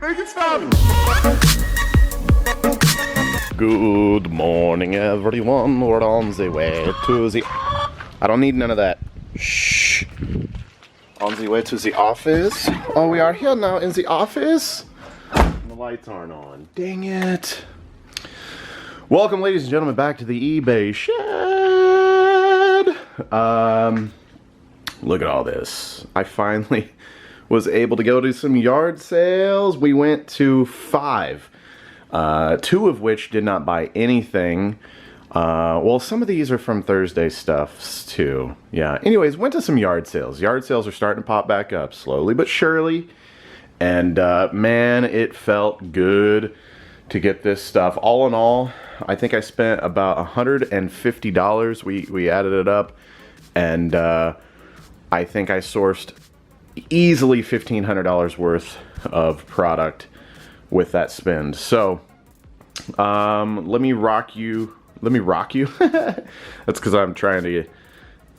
Make it stop! Good morning, everyone. We're on the way to the... I don't need none of that. Shh. On the way to the office. Oh, we are here now in the office. And the lights aren't on. Dang it. Welcome, ladies and gentlemen, back to the eBay shed. Look at all this. I finally was able to go to some yard sales. We went to 5. 2 of which did not buy anything. Well, some of these are from Thursday stuffs too. Yeah. Anyways, went to some yard sales. Yard sales are starting to pop back up slowly but surely. And man, it felt good to get this stuff. All in all, I think I spent about $150. We added it up, and I think I sourced easily $1,500 worth of product with that spend. So let me rock you. That's because I'm trying to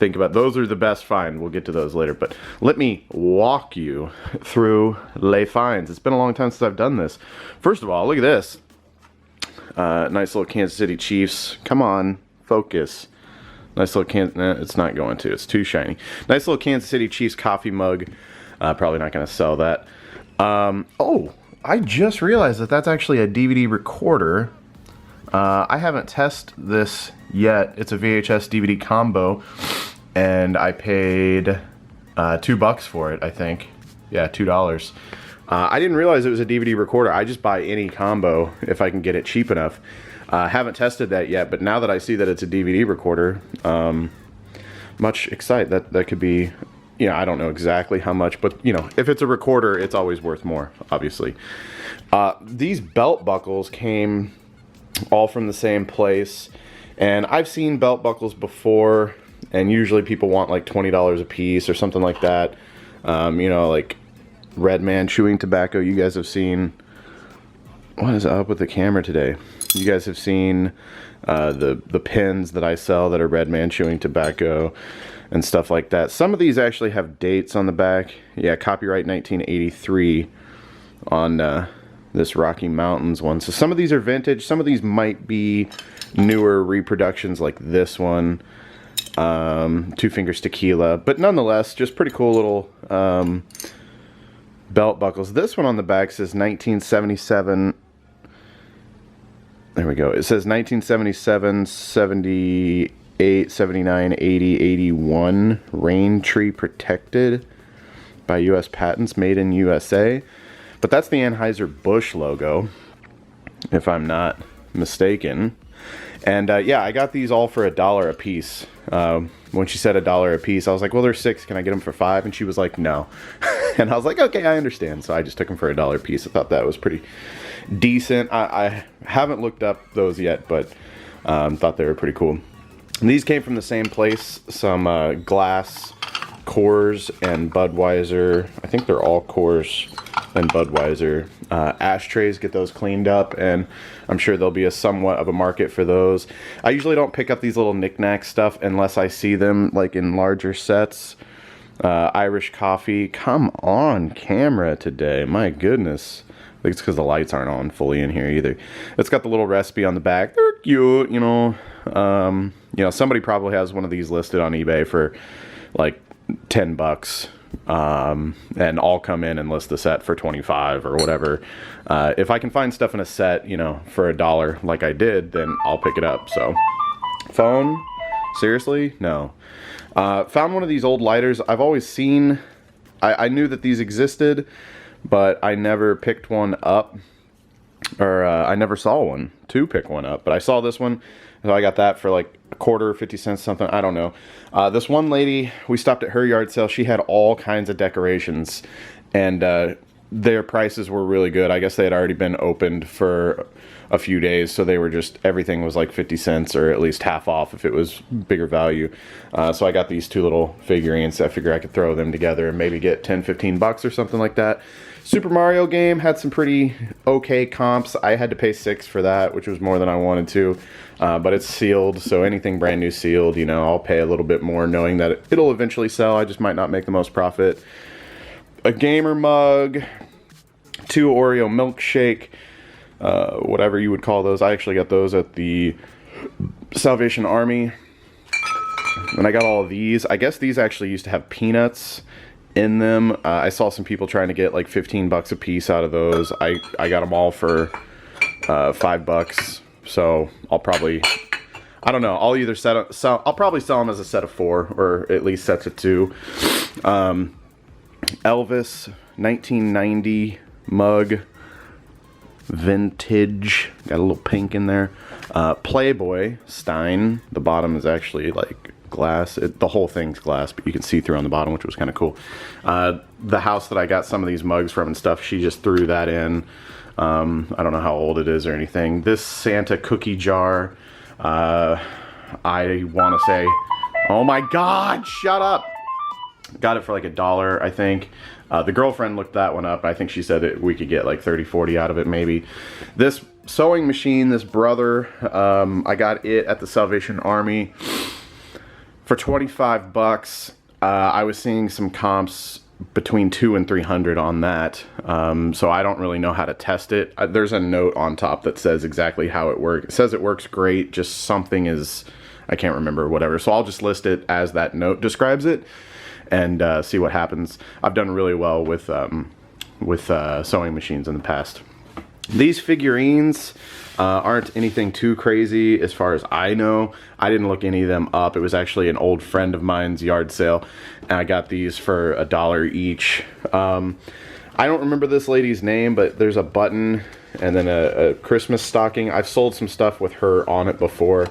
think about, those are the best find. We'll get to those later, but let me walk you through Les Finds. It's been a long time since I've done this. First of all, look at this. Nice little Kansas City Chiefs. Come on, focus. Nice little it's not going to. It's too shiny. Nice little Kansas City Chiefs coffee mug. Probably not going to sell that. Oh, I just realized that that's actually a DVD recorder. I haven't tested this yet. It's a VHS DVD combo, and I paid $2 for it, I think. Yeah, $2. I didn't realize it was a DVD recorder. I just buy any combo if I can get it cheap enough. Haven't tested that yet, but now that I see that it's a DVD recorder, much excited. That could be, you know, I don't know exactly how much, but you know, if it's a recorder, it's always worth more, obviously. These belt buckles came all from the same place, and I've seen belt buckles before, and usually people want like $20 a piece or something like that. You know, like Redman chewing tobacco. You guys have seen, what is up with the camera today? You guys have seen the pins that I sell that are Redman chewing tobacco and stuff like that. Some of these actually have dates on the back. Yeah, copyright 1983 on this Rocky Mountains one. So some of these are vintage. Some of these might be newer reproductions like this one. Two Fingers Tequila. But nonetheless, just pretty cool little belt buckles. This one on the back says 1977. There we go. It says 1977, 78, 79, 80, 81. Rain Tree Protected by U.S. Patents, made in USA. But that's the Anheuser-Busch logo, if I'm not mistaken. And yeah, I got these all for $1 a piece. When she said $1 a piece, I was like, well, they're 6. Can I get them for 5? And she was like, no. And I was like, okay, I understand. So I just took them for $1 a piece. I thought that was pretty decent. I haven't looked up those yet, but thought they were pretty cool. And these came from the same place. Some glass, Coors, and Budweiser. I think they're all Coors and Budweiser ashtrays. Get those cleaned up, and I'm sure there'll be a somewhat of a market for those. I usually don't pick up these little knick-knack stuff unless I see them like in larger sets. Irish coffee. Come on camera today, my goodness. I think it's because the lights aren't on fully in here either. It's got the little recipe on the back. They're cute, you know. Somebody probably has one of these listed on eBay for like $10. And I'll come in and list the set for 25 or whatever. If I can find stuff in a set, you know, for $1 like I did, then I'll pick it up. So, phone? Seriously? No. Found one of these old lighters. I've always seen, I knew that these existed, but I never picked one up, or I never saw one to pick one up. But I saw this one, so I got that for like a quarter, 50 cents, something, I don't know. This one lady, we stopped at her yard sale. She had all kinds of decorations, and their prices were really good. I guess they had already been opened for a few days, so they were just, everything was like 50 cents or at least half off if it was bigger value. So I got these 2 little figurines. I figure I could throw them together and maybe get 10, 15 bucks or something like that. Super Mario game had some pretty okay comps. I had to pay $6 for that, which was more than I wanted to. But it's sealed, so anything brand new sealed, you know, I'll pay a little bit more knowing that it'll eventually sell. I just might not make the most profit. A gamer mug, 2 Oreo milkshake, whatever you would call those. I actually got those at the Salvation Army. And I got all of these. I guess these actually used to have peanuts in them. I saw some people trying to get like 15 bucks a piece out of those. I got them all for $5. So I'll probably, I don't know, I'll either I'll probably sell them as a set of 4, or at least sets of 2. Elvis 1990 mug, vintage, got a little pink in there. Playboy Stein, the bottom is actually like glass. The whole thing's glass, but you can see through on the bottom, which was kind of cool. The house that I got some of these mugs from and stuff, she just threw that in. I don't know how old it is or anything. This Santa cookie jar, I want to say, oh my God, shut up. Got it for like $1, I think. The girlfriend looked that one up. I think she said that we could get like 30, 40 out of it maybe. This sewing machine, this Brother, I got it at the Salvation Army for 25 bucks. I was seeing some comps between 200 and 300 on that. So I don't really know how to test it. There's a note on top that says exactly how it works. It says it works great, just something is, I can't remember, whatever. So I'll just list it as that note describes it and see what happens. I've done really well with sewing machines in the past. These figurines aren't anything too crazy as far as I know. I didn't look any of them up. It was actually an old friend of mine's yard sale, and I got these for $1 each. I don't remember this lady's name, but there's a button and then a Christmas stocking. I've sold some stuff with her on it before,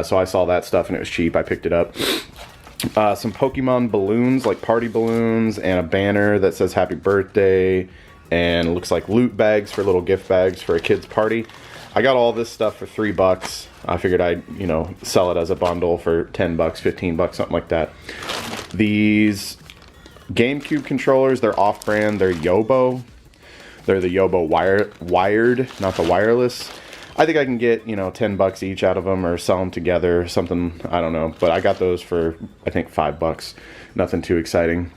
so I saw that stuff and it was cheap. I picked it up. Some Pokemon balloons, like party balloons, and a banner that says happy birthday, and it looks like loot bags for little gift bags for a kid's party. I got all this stuff for $3. I figured I'd, sell it as a bundle for 10 bucks, 15 bucks, something like that. These GameCube controllers, they're off-brand. They're Yobo. They're the Yobo wired, not the wireless. I think I can get, 10 bucks each out of them or sell them together or something. I don't know. But I got those for, I think, $5. Nothing too exciting.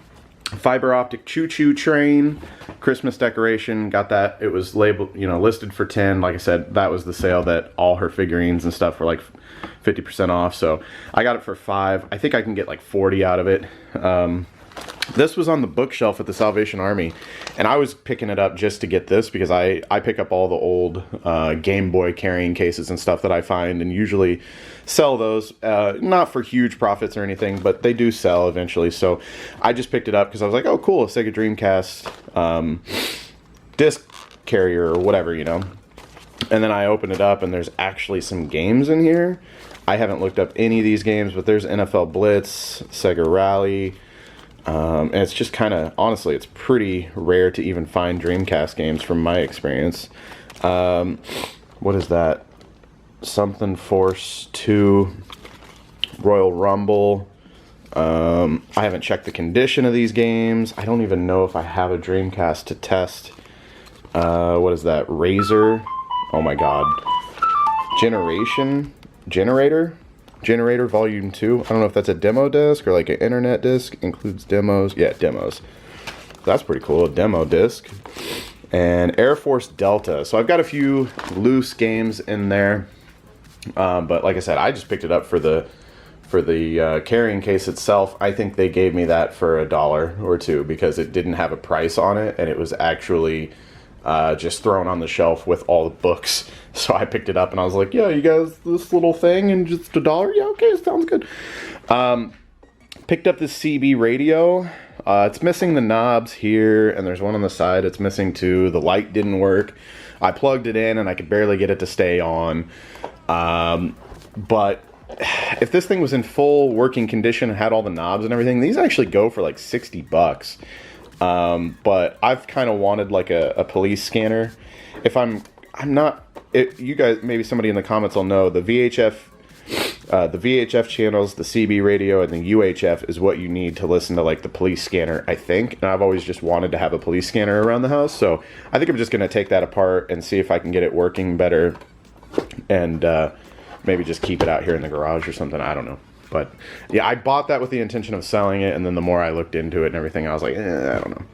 Fiber optic choo-choo train, Christmas decoration. Got that. It was labeled, listed for 10. Like I said, that was the sale that all her figurines and stuff were like 50% off. So I got it for $5. I think I can get like 40 out of it. This was on the bookshelf at the Salvation Army, and I was picking it up just to get this because I pick up all the old Game Boy carrying cases and stuff that I find and usually sell those, not for huge profits or anything, but they do sell eventually. So I just picked it up because I was like, oh cool, a Sega Dreamcast disc carrier or whatever, And then I opened it up and there's actually some games in here. I haven't looked up any of these games, but there's NFL Blitz, Sega Rally. And it's just kind of, honestly, it's pretty rare to even find Dreamcast games from my experience. What is that? Something Force 2, Royal Rumble. I haven't checked the condition of these games. I don't even know if I have a Dreamcast to test. What is that? Razor. Oh my god. Generator Volume 2. I don't know if that's a demo disc or like an internet disc. Includes demos. Yeah, demos. That's pretty cool. A demo disc. And Air Force Delta. So I've got a few loose games in there. But like I said, I just picked it up for the carrying case itself. I think they gave me that for $1 or $2 because it didn't have a price on it, and it was actually just thrown on the shelf with all the books. So I picked it up and I was like, yeah, you guys, this little thing and just $1? Yeah, okay, sounds good. Picked up this CB radio. It's missing the knobs here, and there's one on the side it's missing too. The light didn't work. I plugged it in and I could barely get it to stay on. But if this thing was in full working condition and had all the knobs and everything, these actually go for like 60 bucks. But I've kind of wanted like a police scanner. If I'm not, you guys, maybe somebody in the comments will know, the VHF channels, the CB radio, and the UHF is what you need to listen to like the police scanner, I think. And I've always just wanted to have a police scanner around the house. So I think I'm just going to take that apart and see if I can get it working better and maybe just keep it out here in the garage or something. I don't know. But yeah, I bought that with the intention of selling it, and then the more I looked into it and everything, I was like, I don't know.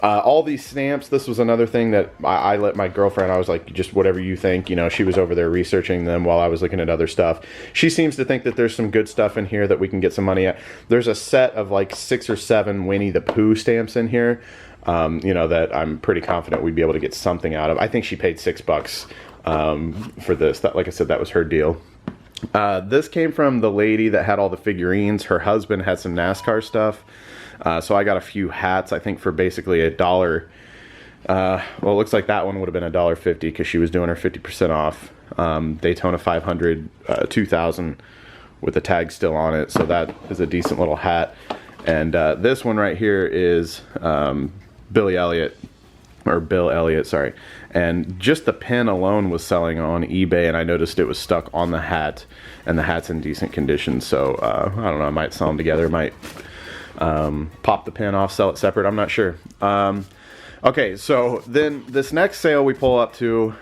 All these stamps, this was another thing that I let my girlfriend, I was like, just whatever you think, you know, she was over there researching them while I was looking at other stuff. She seems to think that there's some good stuff in here that we can get some money at. There's a set of like 6 or 7 Winnie the Pooh stamps in here, you know, that I'm pretty confident we'd be able to get something out of. I think she paid $6 for this. That, like I said, that was her deal. This came from the lady that had all the figurines. Her husband had some NASCAR stuff. So I got a few hats, I think for basically $1. Well, it looks like that one would have been $1.50 because she was doing her 50% off. Daytona 500, 2000 with the tag still on it. So that is a decent little hat. And this one right here is Billy Elliot, or Bill Elliott, sorry. And just the pin alone was selling on eBay, and I noticed it was stuck on the hat, and the hat's in decent condition. So I don't know, I might sell them together, might pop the pin off, sell it separate, I'm not sure. Okay, so then this next sale we pull up to,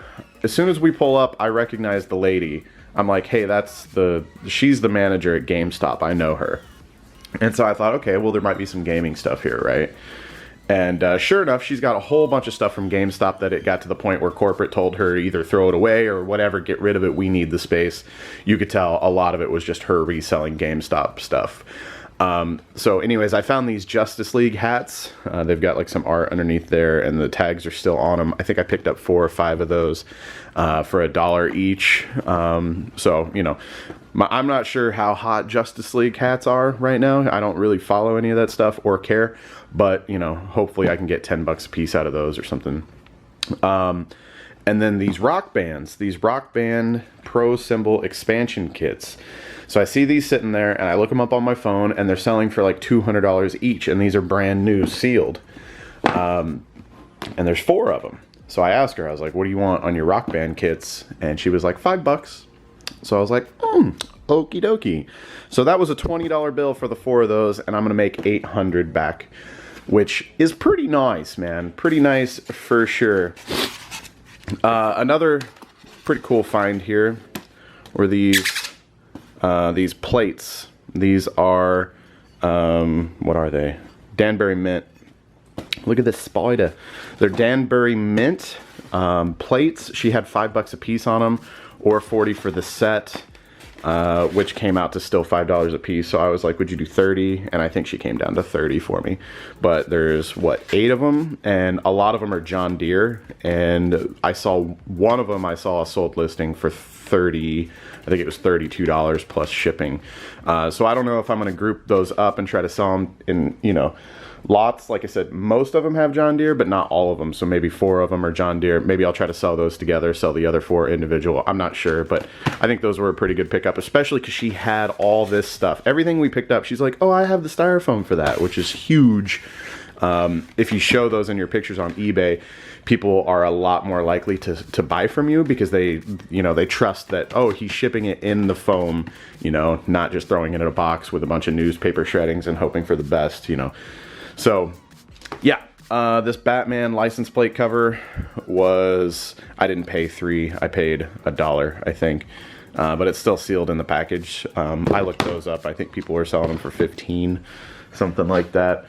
as soon as we pull up, I recognize the lady. I'm like, hey, she's the manager at GameStop, I know her. And so I thought, okay, well, there might be some gaming stuff here, right? And sure enough, she's got a whole bunch of stuff from GameStop that it got to the point where corporate told her either throw it away or whatever, get rid of it, we need the space. You could tell a lot of it was just her reselling GameStop stuff. So anyways, I found these Justice League hats. They've got like some art underneath there, and the tags are still on them. I think I picked up 4 or 5 of those for $1 each. So, you know, I'm not sure how hot Justice League hats are right now. I don't really follow any of that stuff or care, but, you know, hopefully I can get $10 a piece out of those or something. And then these Rock Band Pro Symbol expansion kits. So I see these sitting there, and I look them up on my phone, and they're selling for like $200 each, and these are brand new, sealed. And there's 4 of them. So I asked her, I was like, what do you want on your Rock Band kits? And she was like, $5. So I was like, okie dokie. So that was a $20 bill for the 4 of those, and I'm gonna make $800 back, which is pretty nice, man. Pretty nice for sure. Another pretty cool find here were these plates. These are, what are they? Danbury Mint. Look at this spider. They're Danbury Mint plates. She had $5 a piece on them, or $40 for the set, which came out to still $5 a piece. So I was like, would you do 30? And I think she came down to 30 for me. But there's, what, 8 of them? And a lot of them are John Deere. And I saw one of them, I saw a sold listing for 30, I think it was $32 plus shipping. So I don't know if I'm going to group those up and try to sell them in, you know, lots. Like I said, most of them have John Deere, but not all of them. So maybe 4 of them are John Deere. Maybe I'll try to sell those together, sell the other 4 individual. I'm not sure, but I think those were a pretty good pickup, especially because she had all this stuff. Everything we picked up, she's like, oh, I have the styrofoam for that, which is huge. If you show those in your pictures on eBay, people are a lot more likely to buy from you because they, you know, they trust that, oh, he's shipping it in the foam, you know, not just throwing it in a box with a bunch of newspaper shreddings and hoping for the best, you know. So, yeah, this Batman license plate cover was, I didn't pay $3, I paid $1, I think. But it's still sealed in the package. I looked those up. I think people were selling them for $15, something like that.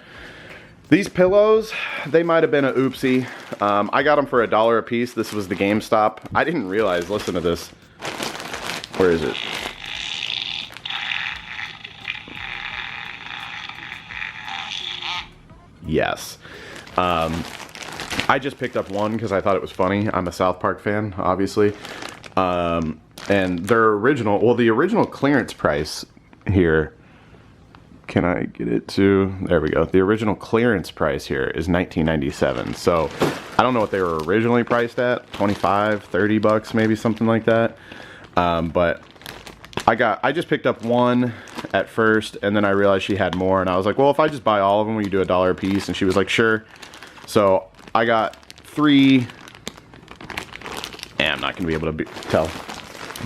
These pillows, they might have been a oopsie. I got them for $1 a piece. This was the GameStop. I didn't realize, listen to this. Where is it? Yes. I just picked up one because I thought it was funny. I'm a South Park fan, obviously. And their original, well, the original clearance price here, can I get it to, there we go. The original clearance price here is $19.97. So I don't know what they were originally priced at, 25, 30 bucks, maybe something like that. But I just picked up one at first, and then I realized she had more, and I was like, well, if I just buy all of them, will you do $1 a piece? And she was like, sure. So I got 3, and I'm not gonna be able to tell.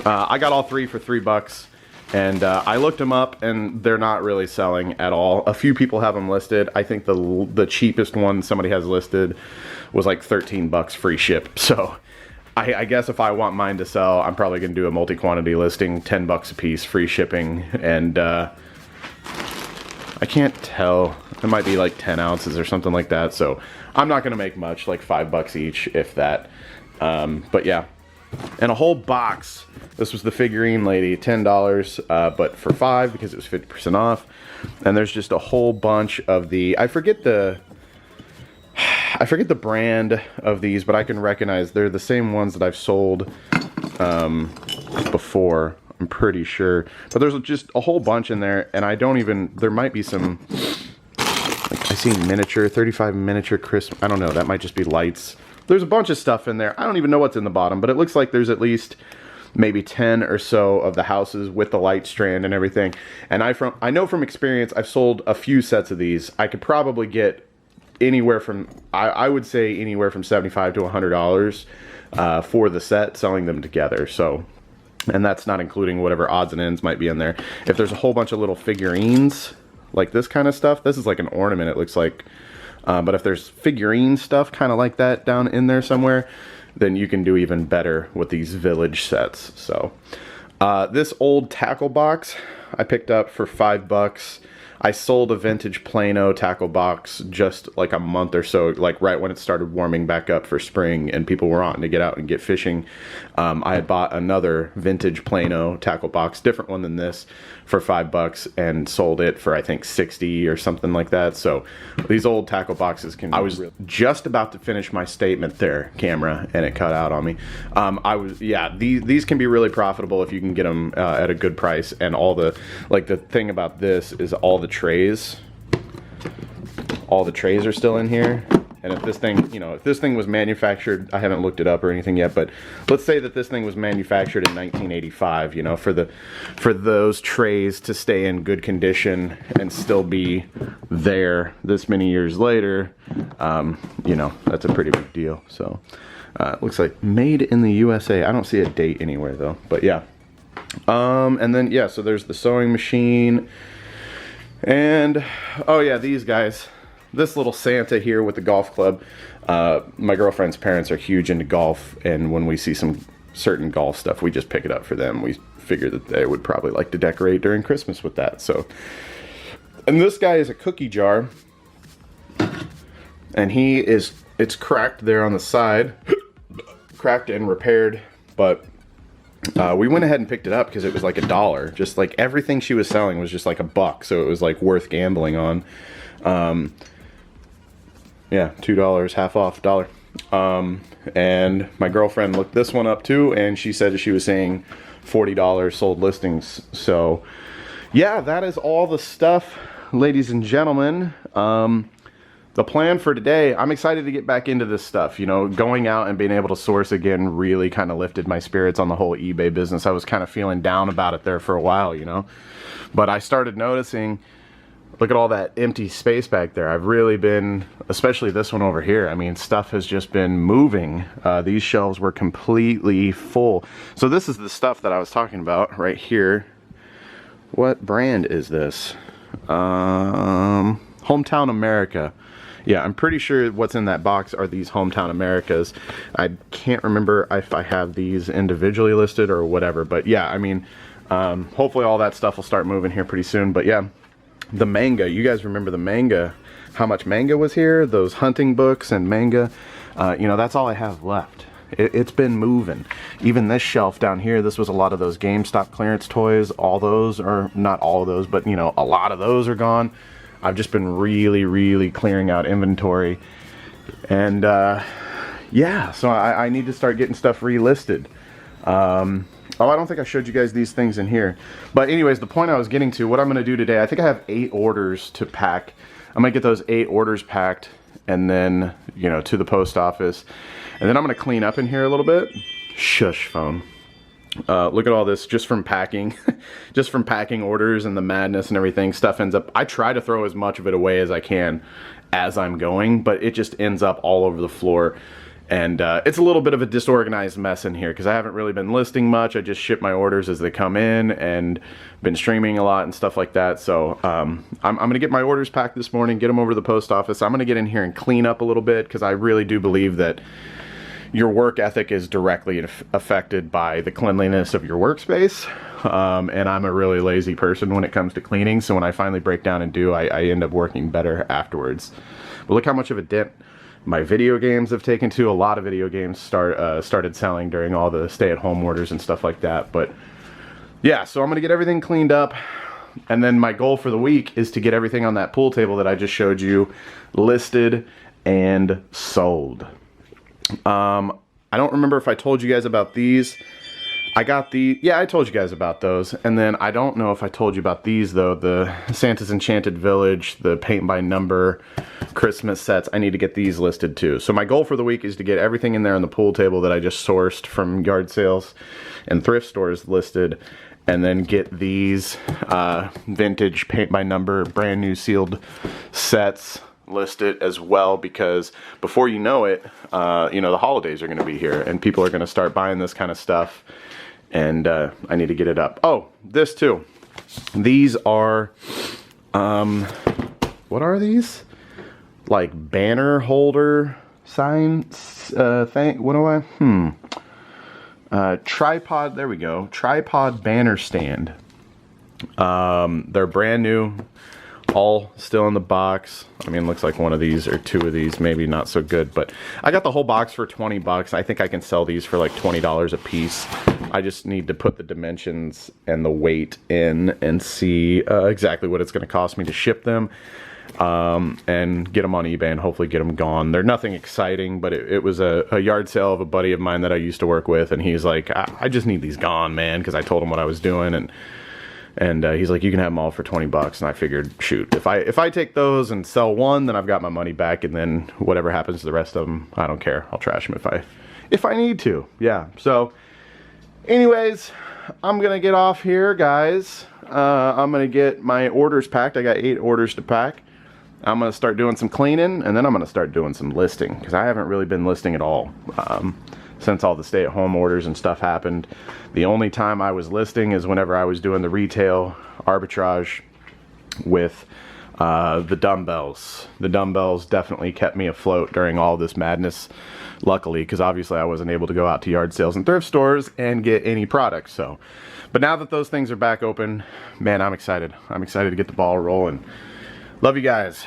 I got all 3 for $3. And I looked them up, and they're not really selling at all. A few people have them listed. I think the cheapest one somebody has listed was like $13 free ship. So I guess if I want mine to sell, I'm probably going to do a multi-quantity listing, 10 bucks a piece, free shipping, and I can't tell. It might be like 10 ounces or something like that, so I'm not going to make much, like 5 bucks each, if that. But yeah, and a whole box. This was the figurine lady, $10, but for $5 because it was 50% off. And there's just a whole bunch of the, I forget the brand of these, but I can recognize they're the same ones that I've sold before, I'm pretty sure. But there's just a whole bunch in there, and I don't even, there might be some, like I see miniature, 35 miniature Christmas, I don't know, that might just be lights. There's a bunch of stuff in there. I don't even know what's in the bottom, but it looks like there's at least maybe 10 or so of the houses with the light strand and everything. And I know from experience, I've sold a few sets of these. I could probably get anywhere from, I would say anywhere from $75 to $100 for the set, selling them together. So, and that's not including whatever odds and ends might be in there. If there's a whole bunch of little figurines, like this kind of stuff, this is like an ornament, it looks like. But if there's figurine stuff kind of like that down in there somewhere, then you can do even better with these village sets. So this old tackle box I picked up for $5. I sold a vintage Plano tackle box just like a month or so, like right when it started warming back up for spring and people were wanting to get out and get fishing. I had bought another vintage Plano tackle box, different one than this, for $5 and sold it for I think 60 or something like that. So these old tackle boxes can, I was just about to finish my statement there, camera, and it cut out on me. Yeah, these can be really profitable if you can get them at a good price. And all the, like the thing about this is all the trays are still in here. And if this thing, you know, if this thing was manufactured, I haven't looked it up or anything yet, but let's say that this thing was manufactured in 1985, you know, for those trays to stay in good condition and still be there this many years later, you know, that's a pretty big deal. So it looks like made in the USA. I don't see a date anywhere though, but yeah. And then yeah, so there's the sewing machine, and oh yeah, these guys. This little Santa here with the golf club. My girlfriend's parents are huge into golf, and when we see some certain golf stuff, we just pick it up for them. We figure that they would probably like to decorate during Christmas with that. So, and this guy is a cookie jar, and it's cracked there on the side, cracked and repaired, but we went ahead and picked it up because it was like $1. Just like everything she was selling was just like $1, so it was like worth gambling on. Yeah, $2, half off, $1. And my girlfriend looked this one up too, and she said she was seeing $40 sold listings. So yeah, that is all the stuff, ladies and gentlemen. The plan for today, I'm excited to get back into this stuff. You know, going out and being able to source again really kind of lifted my spirits on the whole eBay business. I was kind of feeling down about it there for a while, you know, but I started noticing, look at all that empty space back there. I've really been, especially this one over here, I mean, stuff has just been moving. These shelves were completely full. So this is the stuff that I was talking about right here. What brand is this? Hometown America. Yeah, I'm pretty sure what's in that box are these Hometown Americas. I can't remember if I have these individually listed or whatever, but yeah, I mean, hopefully all that stuff will start moving here pretty soon. But yeah, the manga, you guys remember the manga, how much manga was here, those hunting books and manga, you know, that's all I have left. It's been moving. Even this shelf down here, this was a lot of those GameStop clearance toys. All those are, not all of those, but you know, a lot of those are gone. I've just been really clearing out inventory, and yeah, so I need to start getting stuff relisted. Oh, I don't think I showed you guys these things in here. But anyways, the point I was getting to, what I'm going to do today, I think I have 8 orders to pack. I'm going to get those 8 orders packed and then, you know, to the post office. And then I'm going to clean up in here a little bit. Shush, phone. Look at all this just from packing. Just from packing orders and the madness and everything. Stuff ends up, I try to throw as much of it away as I can as I'm going, but it just ends up all over the floor. And it's a little bit of a disorganized mess in here because I haven't really been listing much. I just ship my orders as they come in and been streaming a lot and stuff like that. So I'm going to get my orders packed this morning, get them over to the post office. I'm going to get in here and clean up a little bit because I really do believe that, your work ethic is directly affected by the cleanliness of your workspace. And I'm a really lazy person when it comes to cleaning, so when I finally break down and do, I end up working better afterwards. But look how much of a dip my video games have taken to. A lot of video games started selling during all the stay-at-home orders and stuff like that. But yeah, so I'm gonna get everything cleaned up, and then my goal for the week is to get everything on that pool table that I just showed you listed and sold. I don't remember if I told you guys about these. Yeah, I told you guys about those. And then I don't know if I told you about these though, the Santa's Enchanted Village, the paint by number Christmas sets. I need to get these listed too. So my goal for the week is to get everything in there on the pool table that I just sourced from yard sales and thrift stores listed, and then get these vintage paint by number brand new sealed sets listed as well, because before you know it, you know, the holidays are going to be here and people are going to start buying this kind of stuff, and I need to get it up. Oh, this too. These are, what are these? Like banner holder signs thing. What do I? Tripod. There we go. Tripod banner stand. They're brand new. All still in the box. I mean, looks like one of these or two of these, maybe not so good, but I got the whole box for 20 bucks. I think I can sell these for like $20 a piece. I just need to put the dimensions and the weight in and see exactly what it's going to cost me to ship them, and get them on eBay and hopefully get them gone. They're nothing exciting, but it was a yard sale of a buddy of mine that I used to work with, and he's like, I just need these gone, man, because I told him what I was doing, and he's like, you can have them all for 20 bucks. And I figured, shoot, if I take those and sell one, then I've got my money back, and then whatever happens to the rest of them, I don't care. I'll trash them if I need to. Yeah. So anyways, I'm going to get off here, guys. I'm going to get my orders packed. I got 8 orders to pack. I'm going to start doing some cleaning, and then I'm going to start doing some listing, because I haven't really been listing at all. Since all the stay-at-home orders and stuff happened. The only time I was listing is whenever I was doing the retail arbitrage with the dumbbells. The dumbbells definitely kept me afloat during all this madness, luckily, because obviously I wasn't able to go out to yard sales and thrift stores and get any products. So, but now that those things are back open, man, I'm excited. I'm excited to get the ball rolling. Love you guys.